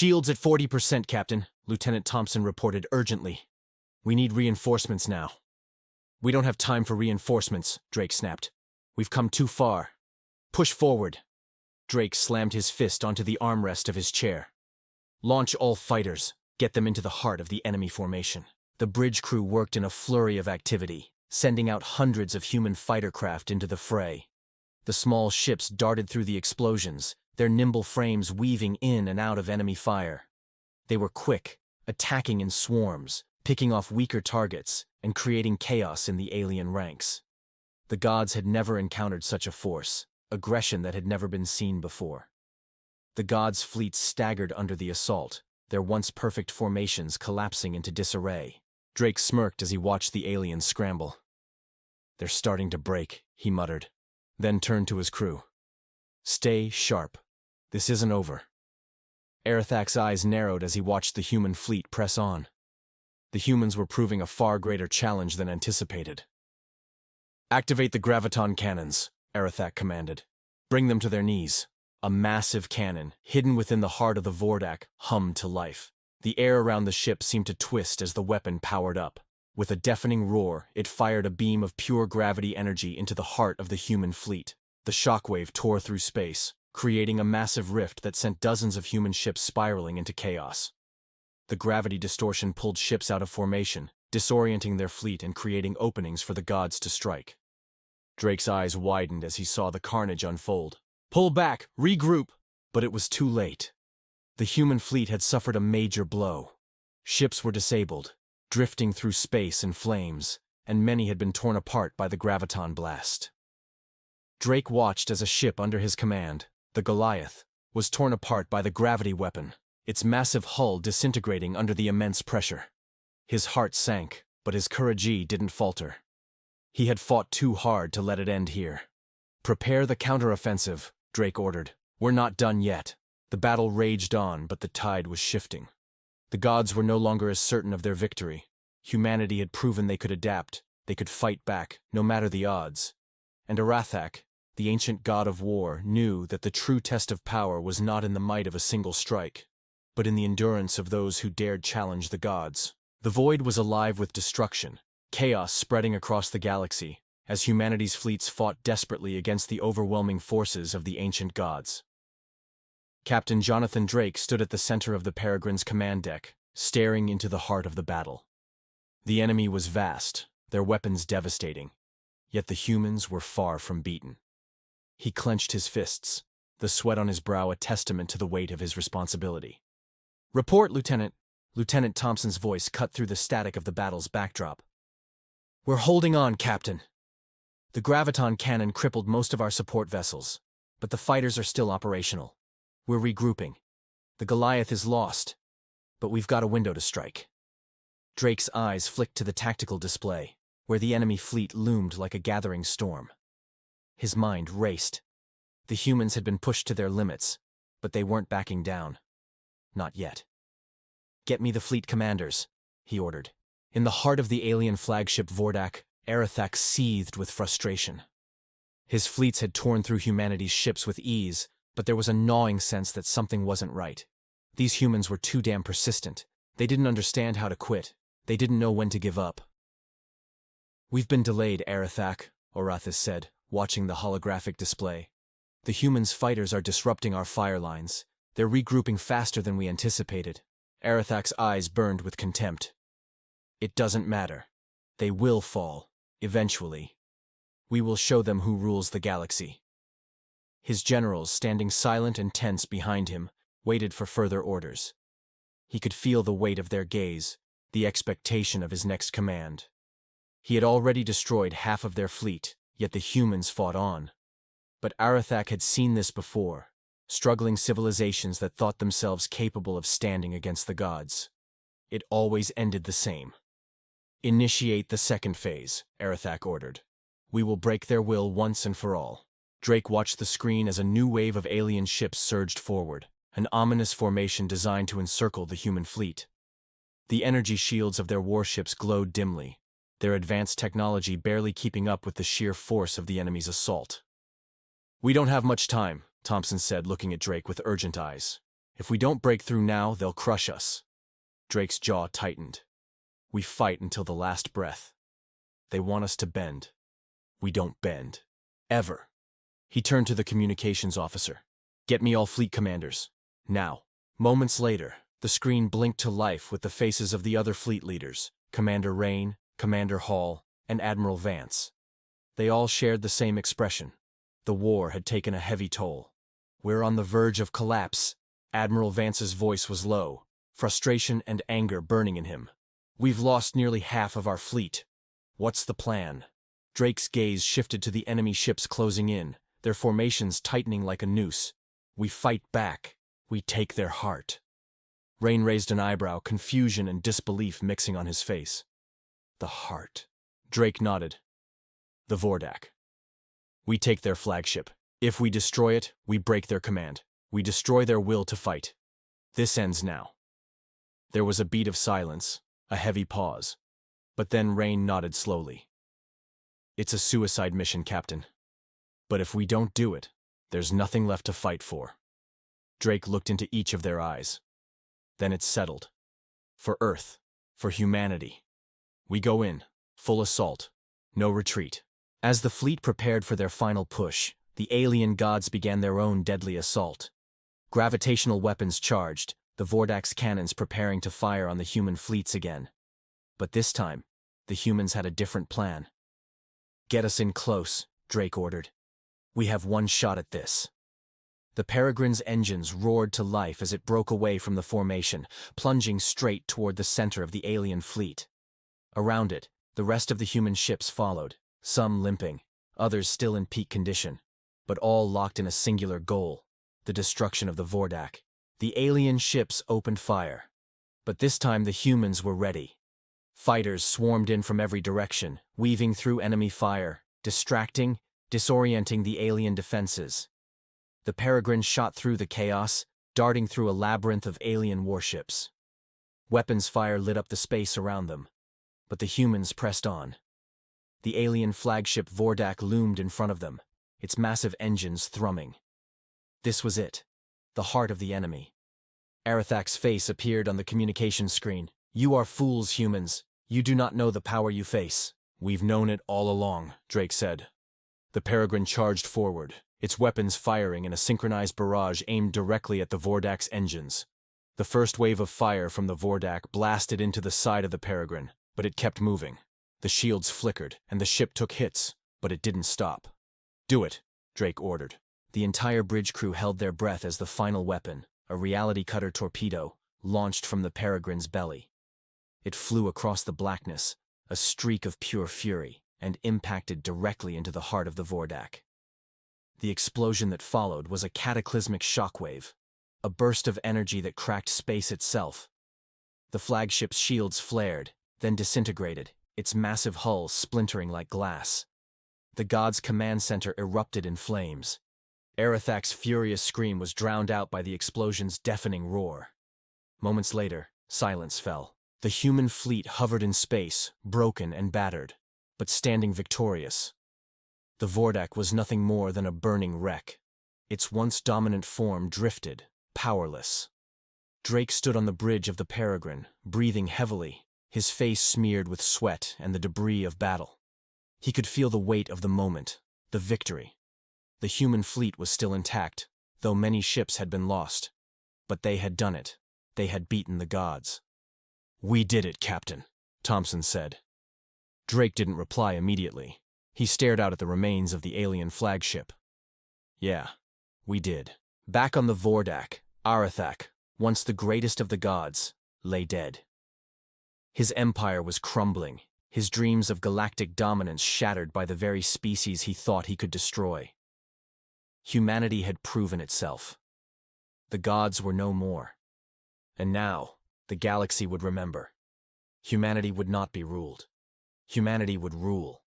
Shields at 40%, Captain, Lieutenant Thompson reported urgently. We need reinforcements now. We don't have time for reinforcements, Drake snapped. We've come too far. Push forward. Drake slammed his fist onto the armrest of his chair. Launch all fighters. Get them into the heart of the enemy formation. The bridge crew worked in a flurry of activity, sending out hundreds of human fighter craft into the fray. The small ships darted through the explosions, their nimble frames weaving in and out of enemy fire. They were quick, attacking in swarms, picking off weaker targets, and creating chaos in the alien ranks. The gods had never encountered such a force, aggression that had never been seen before. The gods' fleets staggered under the assault, their once perfect formations collapsing into disarray. Drake smirked as he watched the aliens scramble. They're starting to break, he muttered, then turned to his crew. Stay sharp. This isn't over. Arathak's eyes narrowed as he watched the human fleet press on. The humans were proving a far greater challenge than anticipated. Activate the graviton cannons, Arathak commanded. Bring them to their knees. A massive cannon, hidden within the heart of the Vordak, hummed to life. The air around the ship seemed to twist as the weapon powered up. With a deafening roar, it fired a beam of pure gravity energy into the heart of the human fleet. The shockwave tore through space, creating a massive rift that sent dozens of human ships spiraling into chaos. The gravity distortion pulled ships out of formation, disorienting their fleet and creating openings for the gods to strike. Drake's eyes widened as he saw the carnage unfold. Pull back! Regroup! But it was too late. The human fleet had suffered a major blow. Ships were disabled, drifting through space in flames, and many had been torn apart by the graviton blast. Drake watched as a ship under his command, the Goliath, was torn apart by the gravity weapon, its massive hull disintegrating under the immense pressure. His heart sank, but his courage didn't falter. He had fought too hard to let it end here. Prepare the counteroffensive, Drake ordered. We're not done yet. The battle raged on, but the tide was shifting. The gods were no longer as certain of their victory. Humanity had proven they could adapt, they could fight back, no matter the odds. And Arathak, the ancient god of war, knew that the true test of power was not in the might of a single strike, but in the endurance of those who dared challenge the gods. The void was alive with destruction, chaos spreading across the galaxy, as humanity's fleets fought desperately against the overwhelming forces of the ancient gods. Captain Jonathan Drake stood at the center of the Peregrine's command deck, staring into the heart of the battle. The enemy was vast, their weapons devastating, yet the humans were far from beaten. He clenched his fists, the sweat on his brow a testament to the weight of his responsibility. Report, Lieutenant. Lieutenant Thompson's voice cut through the static of the battle's backdrop. We're holding on, Captain. The graviton cannon crippled most of our support vessels, but the fighters are still operational. We're regrouping. The Goliath is lost, but we've got a window to strike. Drake's eyes flicked to the tactical display, where the enemy fleet loomed like a gathering storm. His mind raced. The humans had been pushed to their limits, but they weren't backing down. Not yet. Get me the fleet commanders, he ordered. In the heart of the alien flagship Vordak, Arathak seethed with frustration. His fleets had torn through humanity's ships with ease, but there was a gnawing sense that something wasn't right. These humans were too damn persistent. They didn't understand how to quit. They didn't know when to give up. We've been delayed, Arathak, Arathak said, watching the holographic display. The humans' fighters are disrupting our fire lines. They're regrouping faster than we anticipated. Arathak's eyes burned with contempt. It doesn't matter. They will fall, eventually. We will show them who rules the galaxy. His generals, standing silent and tense behind him, waited for further orders. He could feel the weight of their gaze, the expectation of his next command. He had already destroyed half of their fleet, yet the humans fought on. But Arathak had seen this before, struggling civilizations that thought themselves capable of standing against the gods. It always ended the same. Initiate the second phase, Arathak ordered. We will break their will once and for all. Drake watched the screen as a new wave of alien ships surged forward, an ominous formation designed to encircle the human fleet. The energy shields of their warships glowed dimly, their advanced technology barely keeping up with the sheer force of the enemy's assault. We don't have much time, Thompson said, looking at Drake with urgent eyes. If we don't break through now, they'll crush us. Drake's jaw tightened. We fight until the last breath. They want us to bend. We don't bend. Ever. He turned to the communications officer. Get me all fleet commanders. Now. Moments later, the screen blinked to life with the faces of the other fleet leaders, Commander Rain, Commander Hall, and Admiral Vance. They all shared the same expression. The war had taken a heavy toll. We're on the verge of collapse. Admiral Vance's voice was low, frustration and anger burning in him. We've lost nearly half of our fleet. What's the plan? Drake's gaze shifted to the enemy ships closing in, their formations tightening like a noose. We fight back. We take their heart. Rain raised an eyebrow, confusion and disbelief mixing on his face. The heart. Drake nodded. The Vordak. We take their flagship. If we destroy it, we break their command. We destroy their will to fight. This ends now. There was a beat of silence, a heavy pause. But then Rain nodded slowly. It's a suicide mission, Captain. But if we don't do it, there's nothing left to fight for. Drake looked into each of their eyes. Then it settled. For Earth, for humanity. We go in, full assault, no retreat. As the fleet prepared for their final push, the alien gods began their own deadly assault. Gravitational weapons charged, the Vordak's cannons preparing to fire on the human fleets again. But this time, the humans had a different plan. Get us in close, Drake ordered. We have one shot at this. The Peregrine's engines roared to life as it broke away from the formation, plunging straight toward the center of the alien fleet. Around it, the rest of the human ships followed, some limping, others still in peak condition, but all locked in a singular goal, the destruction of the Vordak. The alien ships opened fire. But this time the humans were ready. Fighters swarmed in from every direction, weaving through enemy fire, distracting, disorienting the alien defenses. The Peregrine shot through the chaos, darting through a labyrinth of alien warships. Weapons fire lit up the space around them. But the humans pressed on. The alien flagship Vordak loomed in front of them, its massive engines thrumming. This was it, the heart of the enemy. Arathak's face appeared on the communication screen. You are fools, humans. You do not know the power you face. We've known it all along, Drake said. The Peregrine charged forward, its weapons firing in a synchronized barrage aimed directly at the Vordak's engines. The first wave of fire from the Vordak blasted into the side of the Peregrine, but it kept moving. The shields flickered, and the ship took hits, but it didn't stop. Do it, Drake ordered. The entire bridge crew held their breath as the final weapon, a reality cutter torpedo, launched from the Peregrine's belly. It flew across the blackness, a streak of pure fury, and impacted directly into the heart of the Vordak. The explosion that followed was a cataclysmic shockwave, a burst of energy that cracked space itself. The flagship's shields flared, then disintegrated, its massive hull splintering like glass. The god's command center erupted in flames. Arathak's furious scream was drowned out by the explosion's deafening roar. Moments later, silence fell. The human fleet hovered in space, broken and battered, but standing victorious. The Vordak was nothing more than a burning wreck. Its once dominant form drifted, powerless. Drake stood on the bridge of the Peregrine, breathing heavily, his face smeared with sweat and the debris of battle. He could feel the weight of the moment, the victory. The human fleet was still intact, though many ships had been lost. But they had done it. They had beaten the gods. We did it, Captain, Thompson said. Drake didn't reply immediately. He stared out at the remains of the alien flagship. Yeah, we did. Back on the Vordak, Arathak, once the greatest of the gods, lay dead. His empire was crumbling, his dreams of galactic dominance shattered by the very species he thought he could destroy. Humanity had proven itself. The gods were no more. And now, the galaxy would remember. Humanity would not be ruled. Humanity would rule.